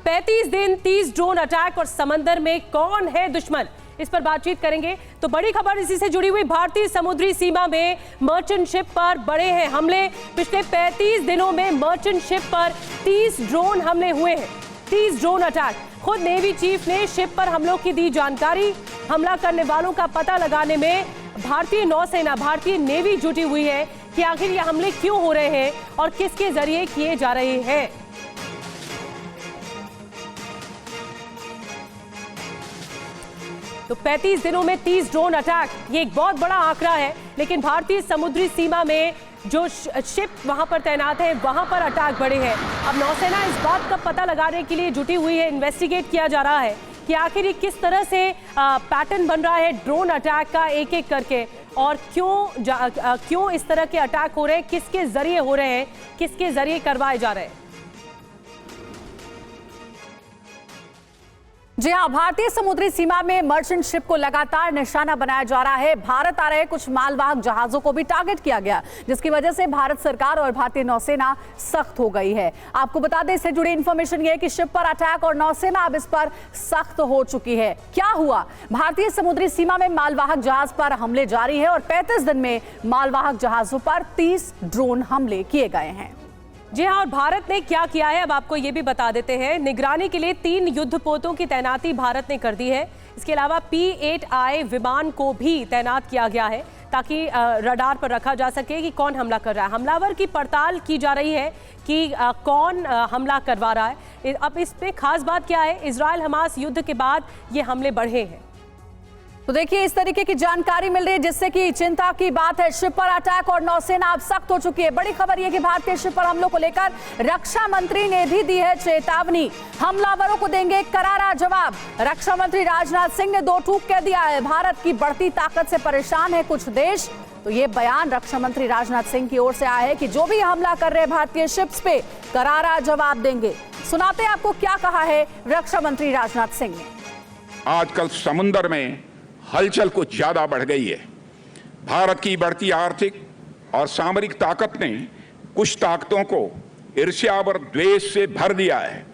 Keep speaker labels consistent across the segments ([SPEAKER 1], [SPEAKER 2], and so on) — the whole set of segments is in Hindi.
[SPEAKER 1] 35 दिन 30 ड्रोन अटैक और समंदर में कौन है दुश्मन, इस पर बातचीत करेंगे। तो बड़ी खबर इसी से जुड़ी हुई, भारतीय समुद्री सीमा में मर्चेंट शिप पर बड़े हैं हमले। पिछले 35 दिनों में मर्चेंट शिप पर 30 ड्रोन हमले हुए हैं, 30 ड्रोन अटैक। खुद नेवी चीफ ने शिप पर हमलों की दी जानकारी। हमला करने वालों का पता लगाने में भारतीय नौसेना, भारतीय नेवी जुटी हुई है कि आखिर ये हमले क्यों हो रहे हैं और किसके जरिए किए जा रहे हैं। तो 35 दिनों में 30 ड्रोन अटैक, ये एक बहुत बड़ा आंकड़ा है, लेकिन भारतीय समुद्री सीमा में जो शिप वहां पर तैनात है वहां पर अटैक बढ़े हैं। अब नौसेना इस बात का पता लगाने के लिए जुटी हुई है, इन्वेस्टिगेट किया जा रहा है कि आखिर ये किस तरह से पैटर्न बन रहा है ड्रोन अटैक का, एक एक करके, और क्यों इस तरह के अटैक हो रहे हैं, किसके जरिए हो रहे हैं, किसके जरिए करवाए जा रहे हैं।
[SPEAKER 2] जी हाँ, भारतीय समुद्री सीमा में मर्चेंट शिप को लगातार निशाना बनाया जा रहा है। भारत आ रहे कुछ मालवाहक जहाजों को भी टारगेट किया गया, जिसकी वजह से भारत सरकार और भारतीय नौसेना सख्त हो गई है। आपको बता दें, इससे जुड़ी इंफॉर्मेशन ये है कि शिप पर अटैक और नौसेना अब इस पर सख्त हो चुकी है। क्या हुआ? भारतीय समुद्री सीमा में मालवाहक जहाज पर हमले जारी है और 35 दिन में मालवाहक जहाजों पर 30 ड्रोन हमले किए गए हैं।
[SPEAKER 1] जी हाँ, और भारत ने क्या किया है अब आपको ये भी बता देते हैं। निगरानी के लिए 3 युद्धपोतों की तैनाती भारत ने कर दी है। इसके अलावा P-8I विमान को भी तैनात किया गया है ताकि रडार पर रखा जा सके कि कौन हमला कर रहा है। हमलावर की पड़ताल की जा रही है कि कौन हमला करवा रहा है। अब इसमें खास बात क्या है, इजराइल हमास युद्ध के बाद ये हमले बढ़े हैं।
[SPEAKER 2] तो देखिए, इस तरीके की जानकारी मिल रही है जिससे कि चिंता की बात है। शिप पर अटैक और नौसेना अब सख्त हो चुकी है। बड़ी खबर यह कि भारतीय शिप पर हमलों को लेकर रक्षा मंत्री ने भी दी है चेतावनी। हमलावरों को देंगे करारा जवाब। रक्षा मंत्री राजनाथ सिंह ने 2 टूक कह दिया है। भारत की बढ़ती ताकत से परेशान है कुछ देश। तो ये बयान रक्षा मंत्री राजनाथ सिंह की ओर से आया है कि जो भी हमला कर रहे भारतीय शिप्स पे करारा जवाब देंगे। सुनाते हैं आपको क्या कहा है रक्षा मंत्री राजनाथ सिंह ने।
[SPEAKER 3] आजकल समुद्र में हलचल कुछ ज्यादा बढ़ गई है। भारत की बढ़ती आर्थिक और सामरिक ताकत ने कुछ ताकतों को ईर्ष्या और द्वेष से भर दिया है।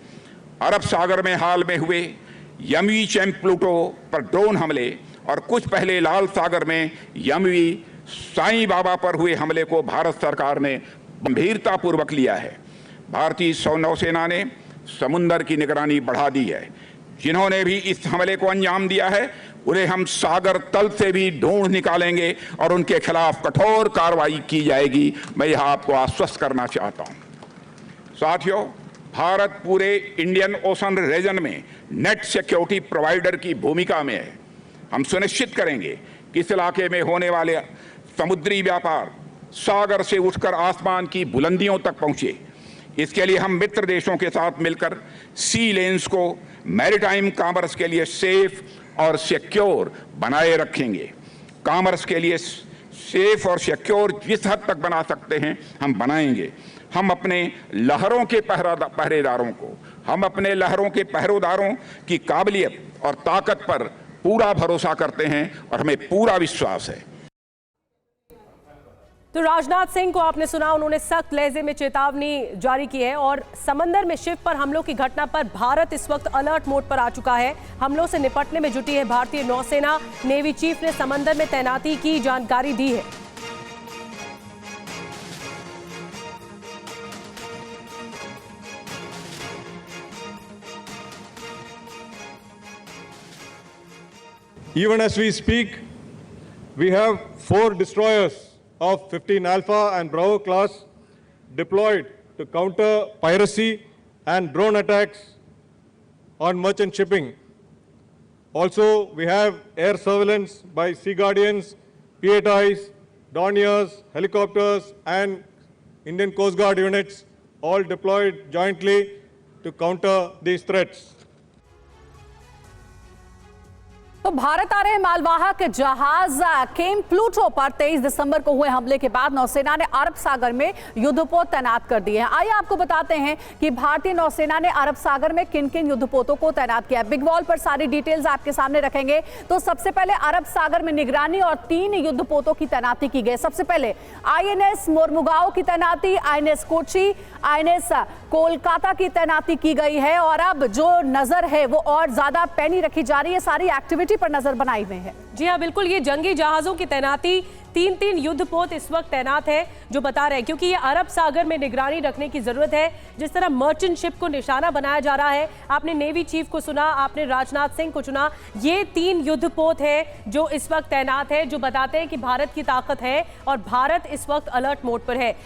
[SPEAKER 3] अरब सागर में हाल में हुए यमवी प्लूटो पर ड्रोन हमले और कुछ पहले लाल सागर में यमवी साईं बाबा पर हुए हमले को भारत सरकार ने गंभीरतापूर्वक लिया है। भारतीय नौसेना ने समुद्र की निगरानी बढ़ा दी है। जिन्होंने भी इस हमले को अंजाम दिया है उन्हें हम सागर तल से भी ढूंढ निकालेंगे और उनके खिलाफ कठोर कार्रवाई की जाएगी। मैं यह आपको आश्वस्त करना चाहता हूं। साथियों, भारत पूरे इंडियन ओशन रीजन में नेट सिक्योरिटी प्रोवाइडर की भूमिका में है। हम सुनिश्चित करेंगे कि इस इलाके में होने वाले समुद्री व्यापार सागर से उठकर आसमान की बुलंदियों तक पहुंचे। इसके लिए हम मित्र देशों के साथ मिलकर सी लेन्स को मैरीटाइम कॉमर्स के लिए सेफ और सिक्योर बनाए रखेंगे। कॉमर्स के लिए सेफ और सिक्योर जिस हद तक बना सकते हैं हम बनाएंगे। हम अपने लहरों के पहरेदारों की काबिलियत और ताकत पर पूरा भरोसा करते हैं और हमें पूरा विश्वास है।
[SPEAKER 1] तो राजनाथ सिंह को आपने सुना, उन्होंने सख्त लहजे में चेतावनी जारी की है और समंदर में शिप पर हमलों की घटना पर भारत इस वक्त अलर्ट मोड पर आ चुका है। हमलों से निपटने में जुटी है भारतीय नौसेना। नेवी चीफ ने समंदर में तैनाती की जानकारी दी है।
[SPEAKER 4] Even as we speak, we have 4 destroyers of 15 Alpha and Bravo class deployed to counter piracy and drone attacks on merchant shipping. Also, we have air surveillance by Sea Guardians, P-8Is, Dorniers, helicopters and Indian Coast Guard units all deployed jointly to counter these threats.
[SPEAKER 2] तो भारत आ रहे मालवाहक जहाज केम प्लूटो पर 23 दिसंबर को हुए हमले के बाद नौसेना ने अरब सागर में युद्धपोत तैनात कर दिए हैं। आइए आपको बताते हैं कि भारतीय नौसेना ने अरब सागर में किन किन युद्धपोतों को तैनात किया है। बिग वॉल पर सारी डिटेल्स आपके सामने रखेंगे। तो सबसे पहले अरब सागर में निगरानी और 3 युद्धपोतों की तैनाती की गई। सबसे पहले INS मोरमुगाओ की तैनाती, INS कोची, INS कोलकाता की तैनाती की गई है और अब जो नजर है वो और ज्यादा पैनी रखी जा रही है, सारी एक्टिविटी पर नजर बनाई हुई है।
[SPEAKER 1] जी हाँ, बिल्कुल। ये जंगी जहाजों की तैनाती 3 युद्धपोत इस वक्त तैनात है जो बता रहे हैं, क्योंकि ये अरब सागर में निगरानी रखने की जरूरत है। जिस तरह मर्चेंट शिप को निशाना बनाया जा रहा है, आपने नेवी चीफ को सुना, आपने राजनाथ सिंह को चुना, ये 3 युद्धपोत है जो इस वक्त तैनात है, जो बताते हैं कि भारत की ताकत है और भारत इस वक्त अलर्ट मोड पर है।